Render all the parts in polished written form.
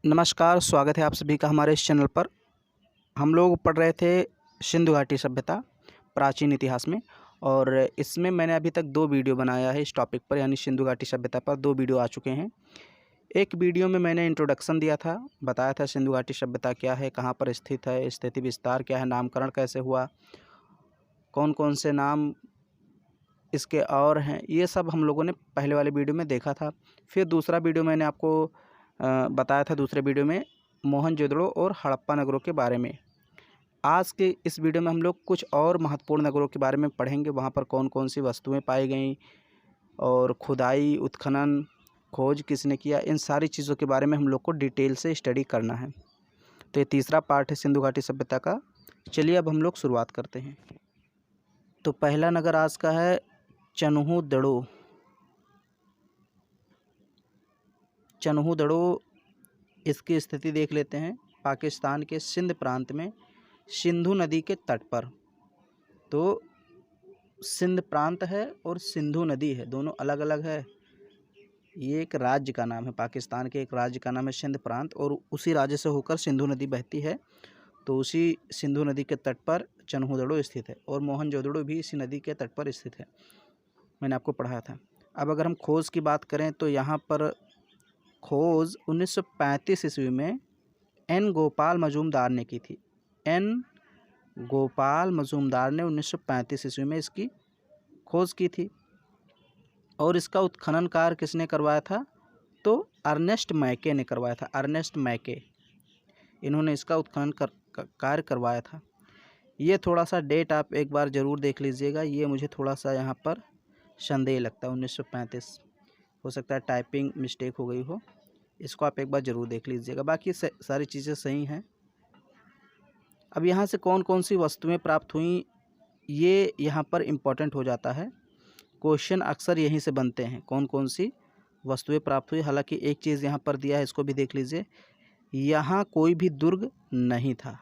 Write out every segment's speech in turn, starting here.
नमस्कार, स्वागत है आप सभी का हमारे इस चैनल पर। हम लोग पढ़ रहे थे सिंधु घाटी सभ्यता प्राचीन इतिहास में, और इसमें मैंने अभी तक 2 वीडियो बनाया है इस टॉपिक पर, यानी सिंधु घाटी सभ्यता पर 2 वीडियो आ चुके हैं। एक वीडियो में मैंने इंट्रोडक्शन दिया था, बताया था सिंधु घाटी सभ्यता क्या है, कहाँ पर स्थित है, स्थिति विस्तार क्या है, नामकरण कैसे हुआ, कौन कौन से नाम इसके और हैं, ये सब हम लोगों ने पहले वाले वीडियो में देखा था। फिर दूसरा वीडियो मैंने आपको बताया था दूसरे वीडियो में मोहनजोदड़ो और हड़प्पा नगरों के बारे में। आज के इस वीडियो में हम लोग कुछ और महत्वपूर्ण नगरों के बारे में पढ़ेंगे, वहाँ पर कौन कौन सी वस्तुएं पाई गईं और खुदाई, उत्खनन, खोज किसने किया, इन सारी चीज़ों के बारे में हम लोग को डिटेल से स्टडी करना है। तो ये तीसरा पार्ट है सिंधु घाटी सभ्यता का। चलिए अब हम लोग शुरुआत करते हैं। तो पहला नगर आज का है चन्हूदड़ो। चन्हूदड़ो, इसकी स्थिति देख लेते हैं। पाकिस्तान के सिंध प्रांत में सिंधु नदी के तट पर। तो सिंध प्रांत है और सिंधु नदी है, दोनों अलग अलग है। ये एक राज्य का नाम है, पाकिस्तान के एक राज्य का नाम है सिंध प्रांत, और उसी राज्य से होकर सिंधु नदी बहती है। तो उसी सिंधु नदी के तट पर चन्हूदड़ो स्थित है, और मोहनजोदड़ो भी इसी नदी के तट पर स्थित है। मैंने आपको पढ़ाया था। अब अगर हम खोज की बात करें तो यहाँ पर खोज 1935 ईस्वी में एन गोपाल मजूमदार ने की थी। एन गोपाल मजूमदार ने 1935 ईस्वी में इसकी खोज की थी। और इसका उत्खनन कार्य किसने करवाया था? तो अर्नेस्ट मैके ने करवाया था। अर्नेस्ट मैके, इन्होंने इसका उत्खनन कार्य करवाया था। ये थोड़ा सा डेट आप एक बार ज़रूर देख लीजिएगा, ये मुझे थोड़ा सा यहाँ पर संदेह लगता है। 1935 हो सकता है टाइपिंग मिस्टेक हो गई हो, इसको आप एक बार ज़रूर देख लीजिएगा। बाकी सारी चीज़ें सही हैं। अब यहाँ से कौन कौन सी वस्तुएं प्राप्त हुई, ये यहाँ पर इम्पोर्टेंट हो जाता है। क्वेश्चन अक्सर यहीं से बनते हैं, कौन कौन सी वस्तुएं प्राप्त हुई। हालांकि एक चीज़ यहाँ पर दिया है, इसको भी देख लीजिए। यहाँ कोई भी दुर्ग नहीं था।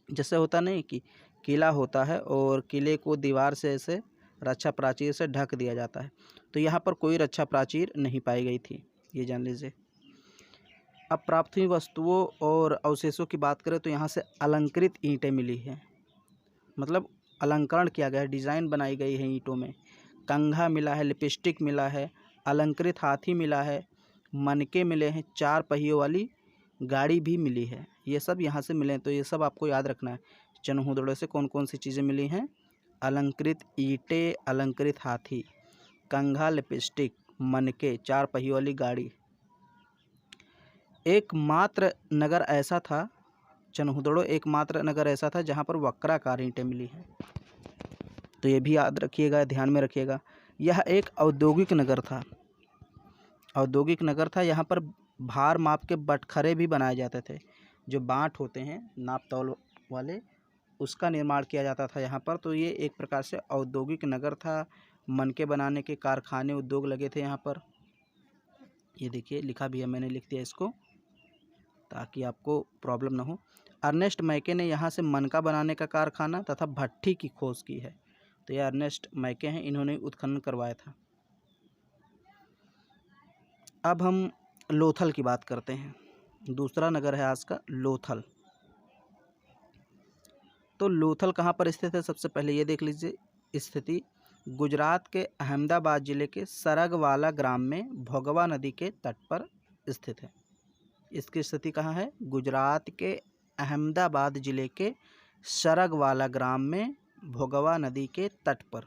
जैसे होता नहीं कि किला होता है और किले को दीवार से ऐसे रक्षा प्राचीर से ढक दिया जाता है, तो यहाँ पर कोई रक्षा प्राचीर नहीं पाई गई थी, ये जान लीजिए। अब प्राप्त हुई वस्तुओं और अवशेषों की बात करें तो यहाँ से अलंकृत ईंटें मिली हैं, मतलब अलंकरण किया गया है, डिज़ाइन बनाई गई है ईंटों में। कंघा मिला है, लिपस्टिक मिला है, अलंकृत हाथी मिला है, मनके मिले हैं, 4 पहियों वाली गाड़ी भी मिली है। ये सब यहाँ से मिले हैं, तो ये सब आपको याद रखना है। चन्हूदड़ो से कौन कौन सी चीज़ें मिली हैं? अलंकृत ईंटें, अलंकृत हाथी, कंघा, लिपस्टिक, मनके, 4 पहियों वाली गाड़ी। एकमात्र नगर ऐसा था, चन्हूदड़ो एकमात्र नगर ऐसा था जहाँ पर वक्राकार ईंटें मिली हैं। तो ये भी याद रखिएगा, ध्यान में रखिएगा। यह एक औद्योगिक नगर था। औद्योगिक नगर था, यहाँ पर भार माप के बटखरे भी बनाए जाते थे। जो बाँट होते हैं नाप तौल वाले, उसका निर्माण किया जाता था यहाँ पर। तो ये एक प्रकार से औद्योगिक नगर था। मनके बनाने के कारखाने, उद्योग लगे थे यहाँ पर। ये देखिए लिखा भी है, मैंने लिख दिया इसको ताकि आपको प्रॉब्लम ना हो। अर्नेस्ट मैके ने यहाँ से मनका बनाने का कारखाना तथा भट्ठी की खोज की है। तो ये अर्नेस्ट मैके हैं, इन्होंने उत्खनन करवाया था। अब हम लोथल की बात करते हैं। दूसरा नगर है आज का लोथल। तो लोथल कहाँ पर स्थित है? सबसे पहले ये देख लीजिए स्थिति। गुजरात के अहमदाबाद ज़िले के सरगवाला ग्राम में भोगवा नदी के तट पर स्थित है। इसकी स्थिति कहाँ है? गुजरात के अहमदाबाद ज़िले के सरगवाला ग्राम में भोगवा नदी के तट पर।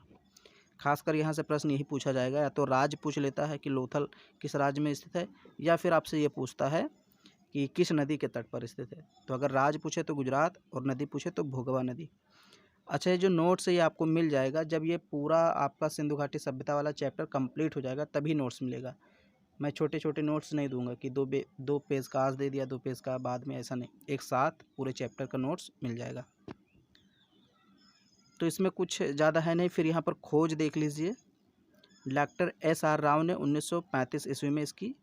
खासकर यहाँ से प्रश्न यही पूछा जाएगा, या तो राज्य पूछ लेता है कि लोथल किस राज्य में स्थित है, या फिर आपसे ये पूछता है कि किस नदी के तट पर स्थित है। तो अगर राज्य पूछे तो गुजरात, और नदी पूछे तो भोगवा नदी। अच्छा, ये जो नोट्स है ये आपको मिल जाएगा जब ये पूरा आपका सिंधु घाटी सभ्यता वाला चैप्टर कंप्लीट हो जाएगा, तभी नोट्स मिलेगा। मैं छोटे छोटे नोट्स नहीं दूंगा कि दो पेज का आज दे दिया, 2 पेज का बाद में, ऐसा नहीं। एक साथ पूरे चैप्टर का नोट्स मिल जाएगा। तो इसमें कुछ ज़्यादा है नहीं। फिर यहाँ पर खोज देख लीजिए। डॉक्टर SR राव ने 1935 ईस्वी में इसकी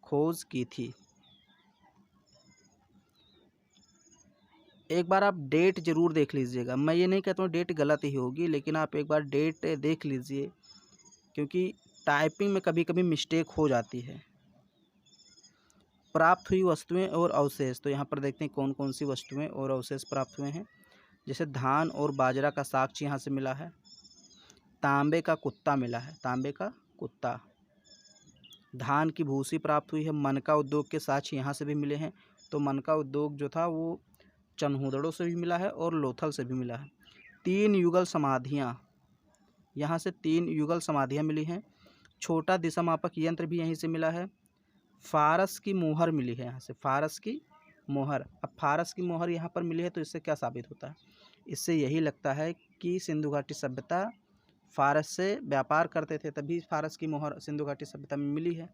खोज की थी। एक बार आप डेट ज़रूर देख लीजिएगा। मैं ये नहीं कहता हूँ डेट गलत ही होगी, लेकिन आप एक बार डेट देख लीजिए, क्योंकि टाइपिंग में कभी कभी मिस्टेक हो जाती है। प्राप्त हुई वस्तुएं और अवशेष, तो यहाँ पर देखते हैं कौन कौन सी वस्तुएं और अवशेष प्राप्त हुए हैं। जैसे धान और बाजरा का साक्ष्य यहाँ से मिला है, तांबे का कुत्ता मिला है, तांबे का कुत्ता, धान की भूसी प्राप्त हुई है, मनका उद्योग के साक्ष्य यहाँ से भी मिले हैं। तो मनका उद्योग जो था वो चनहुदड़ों से भी मिला है और लोथल से भी मिला है। 3 युगल समाधियाँ, यहाँ से 3 युगल समाधियाँ मिली हैं। छोटा दिशामापक यंत्र भी यहीं से मिला है। फारस की मोहर मिली है यहाँ से, फारस की मोहर। अब फारस की मोहर यहाँ पर मिली है तो इससे क्या साबित होता है? इससे यही लगता है कि सिंधु घाटी सभ्यता फारस से व्यापार करते थे, तभी फारस की मोहर सिंधु घाटी सभ्यता में मिली है।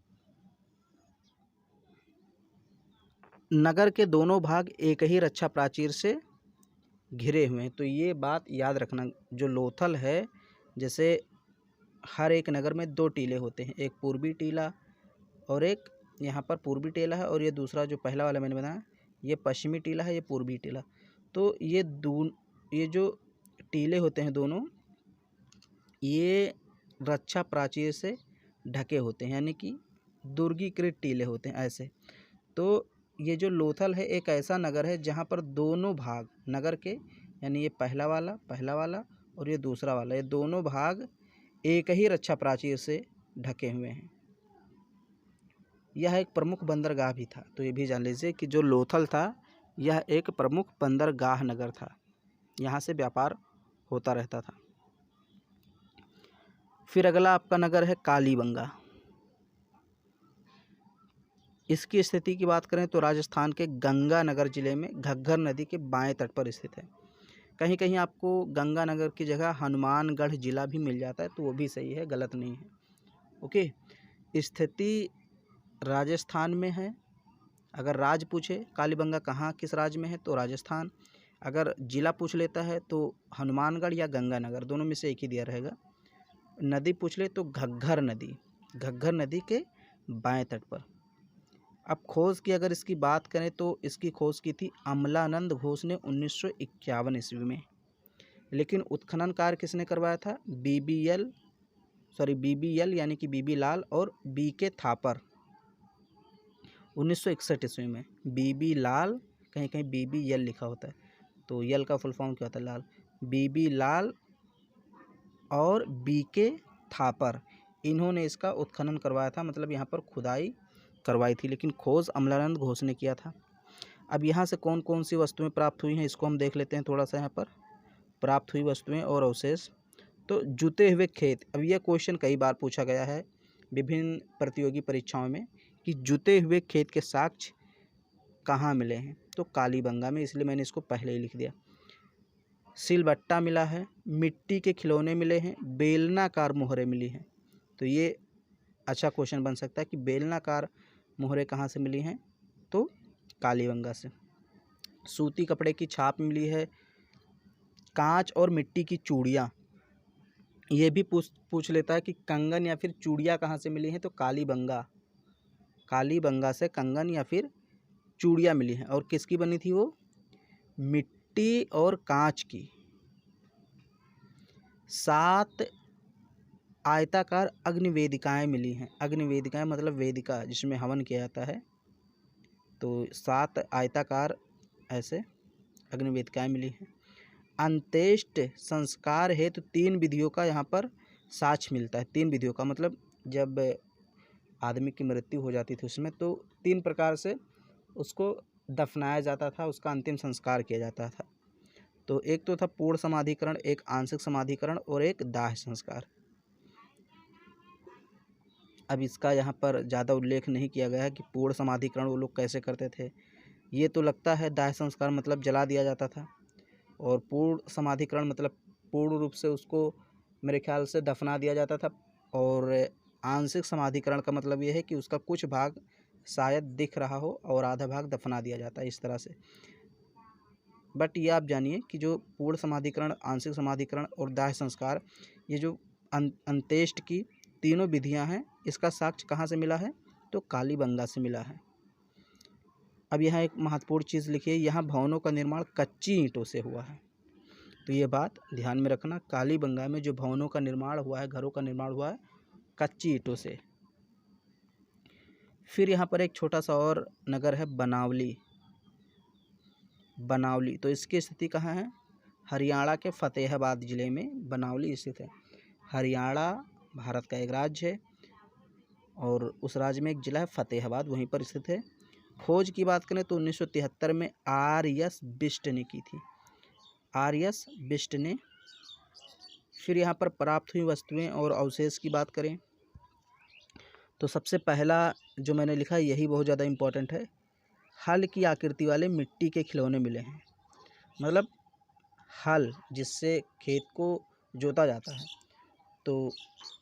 नगर के दोनों भाग एक ही रक्षा प्राचीर से घिरे हुए हैं, तो ये बात याद रखना। जो लोथल है, जैसे हर एक नगर में 2 टीले होते हैं, एक पूर्वी टीला और एक यहाँ पर पूर्वी टीला है, और ये दूसरा जो पहला वाला मैंने बनाया ये पश्चिमी टीला है, ये पूर्वी टीला। तो ये जो टीले होते हैं दोनों, ये रक्षा प्राचीर से ढके होते हैं, यानी कि दुर्गीकृत टीले होते हैं ऐसे। तो ये जो लोथल है एक ऐसा नगर है जहाँ पर दोनों भाग नगर के, यानी ये पहला वाला और ये दूसरा वाला, ये दोनों भाग एक ही रक्षा प्राचीर से ढके हुए हैं। यह एक प्रमुख बंदरगाह भी था, तो ये भी जान लीजिए कि जो लोथल था यह एक प्रमुख बंदरगाह नगर था, यहाँ से व्यापार होता रहता था। फिर अगला आपका नगर है कालीबंगा। इसकी स्थिति की बात करें तो राजस्थान के गंगानगर जिले में घग्गर नदी के बाएं तट पर स्थित है। कहीं कहीं आपको गंगानगर की जगह हनुमानगढ़ जिला भी मिल जाता है, तो वो भी सही है, गलत नहीं है। ओके, स्थिति राजस्थान में है। अगर राज्य पूछे कालीबंगा कहाँ किस राज्य में है तो राजस्थान, अगर जिला पूछ लेता है तो हनुमानगढ़ या गंगानगर, दोनों में से एक ही दिया रहेगा। नदी पूछ ले तो घग्गर नदी के बाएं तट पर। अब खोज की अगर इसकी बात करें तो इसकी खोज की थी अमलानंद घोष ने 1951 ईस्वी में, लेकिन उत्खनन कार्य किसने करवाया था? बीबीएल यानी कि बीबी लाल और बीके थापर 1961 ईस्वी में। बीबी लाल, कहीं कहीं बीबीएल लिखा होता है, तो यल का फुल फॉर्म क्या होता है? लाल। बीबी लाल और बीके थापर, इन्होंने इसका उत्खनन करवाया था, मतलब यहाँ पर खुदाई करवाई थी, लेकिन खोज अमलानंद घोष ने किया था। अब यहाँ से कौन कौन सी वस्तुएं प्राप्त हुई हैं इसको हम देख लेते हैं थोड़ा सा। यहाँ पर प्राप्त हुई वस्तुएं और अवशेष, तो जुते हुए खेत। अब यह क्वेश्चन कई बार पूछा गया है विभिन्न प्रतियोगी परीक्षाओं में कि जुते हुए खेत के साक्ष्य कहाँ मिले हैं, तो कालीबंगा में, इसलिए मैंने इसको पहले ही लिख दिया। सिलबट्टा मिला है, मिट्टी के खिलौने मिले हैं, बेलनाकार मोहरें मिली हैं। तो ये अच्छा क्वेश्चन बन सकता है कि बेलनाकार मोहरें कहाँ से मिली हैं, तो कालीबंगा से। सूती कपड़े की छाप मिली है, कांच और मिट्टी की चूड़ियाँ। ये भी पूछ लेता है कि कंगन या फिर चूड़ियाँ कहाँ से मिली हैं, तो कालीबंगा से कंगन या फिर चूड़ियाँ मिली हैं। और किसकी बनी थी वो? मिट्टी और कांच की। 7 आयताकार अग्निवेदिकाएँ मिली हैं। अग्निवेदिकाएँ मतलब वेदिका जिसमें हवन किया जाता है, तो 7 आयताकार ऐसे अग्निवेदिकाएँ मिली हैं। अंत्येष्टि संस्कार हेतु 3 विधियों का यहाँ पर साक्ष्य मिलता है। 3 विधियों का मतलब जब आदमी की मृत्यु हो जाती थी उसमें, तो 3 प्रकार से उसको दफनाया जाता था, उसका अंतिम संस्कार किया जाता था। तो एक तो था पूर्ण समाधिकरण, एक आंशिक समाधिकरण और एक दाह संस्कार। अब इसका यहाँ पर ज़्यादा उल्लेख नहीं किया गया है कि पूर्ण समाधिकरण वो लोग कैसे करते थे। ये तो लगता है दाह संस्कार मतलब जला दिया जाता था, और पूर्ण समाधिकरण मतलब पूर्ण रूप से उसको मेरे ख्याल से दफना दिया जाता था, और आंशिक समाधिकरण का मतलब ये है कि उसका कुछ भाग शायद दिख रहा हो और आधा भाग दफना दिया जाता है, इस तरह से। बट ये आप जानिए कि जो पूर्ण समाधिकरण, आंशिक समाधिकरण और दाह संस्कार, ये जो अंत्येष्टि की तीनों विधियां हैं, इसका साक्ष्य कहाँ से मिला है, तो कालीबंगा से मिला है। अब यहाँ एक महत्वपूर्ण चीज़ लिखिए, यहाँ भवनों का निर्माण कच्ची ईंटों से हुआ है, तो ये बात ध्यान में रखना। कालीबंगा में जो भवनों का निर्माण हुआ है, घरों का निर्माण हुआ है, कच्ची ईंटों से। फिर यहाँ पर एक छोटा सा और नगर है बनावली। बनावली, तो इसकी स्थिति कहाँ है? हरियाणा के फ़तेहाबाद ज़िले में बनावली स्थित है। हरियाणा भारत का एक राज्य है और उस राज्य में एक ज़िला है फ़तेहाबाद, वहीं पर स्थित है। खोज की बात करें तो 1973 में आर.एस. बिष्ट ने की थी, आर.एस. बिष्ट ने। फिर यहाँ पर प्राप्त हुई वस्तुएं और अवशेष की बात करें तो सबसे पहला जो मैंने लिखा है यही बहुत ज़्यादा इम्पोर्टेंट है। हल की आकृति वाले मिट्टी के खिलौने मिले हैं। मतलब हल जिससे खेत को जोता जाता है तो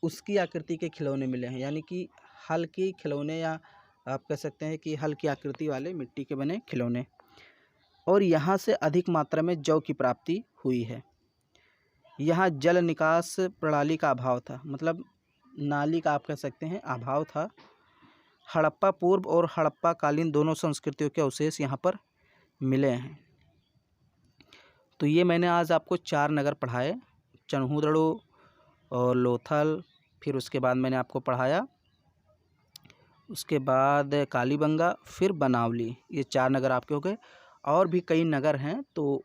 उसकी आकृति के खिलौने मिले हैं, यानी कि हल के खिलौने, या आप कह सकते हैं कि हल की आकृति वाले मिट्टी के बने खिलौने। और यहाँ से अधिक मात्रा में जौ की प्राप्ति हुई है। यहाँ जल निकास प्रणाली का अभाव था, मतलब नाली का आप कह सकते हैं अभाव था। हड़प्पा पूर्व और हड़प्पा कालीन दोनों संस्कृतियों के अवशेष यहाँ पर मिले हैं। तो ये मैंने आज आपको 4 नगर पढ़ाए, चन्हूदड़ो और लोथल, फिर उसके बाद मैंने आपको पढ़ाया उसके बाद कालीबंगा, फिर बनावली। ये 4 नगर आपके हो गए। और भी कई नगर हैं तो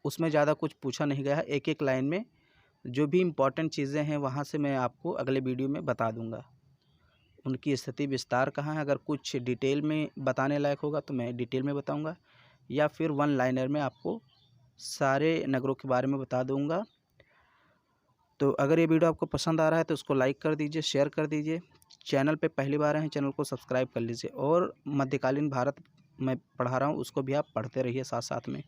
उसमें ज़्यादा कुछ पूछा नहीं गया है। एक एक लाइन में जो भी इम्पोर्टेंट चीज़ें हैं वहाँ से मैं आपको अगले वीडियो में बता दूंगा। उनकी स्थिति विस्तार कहाँ है, अगर कुछ डिटेल में बताने लायक होगा तो मैं डिटेल में बताऊंगा, या फिर वन लाइनर में आपको सारे नगरों के बारे में बता दूंगा। तो अगर ये वीडियो आपको पसंद आ रहा है तो उसको लाइक कर दीजिए, शेयर कर दीजिए। चैनल पे पहली बार आए हैं, चैनल को सब्सक्राइब कर लीजिए। और मध्यकालीन भारत मैं पढ़ा रहा हूँ उसको भी आप पढ़ते रहिए साथ साथ में।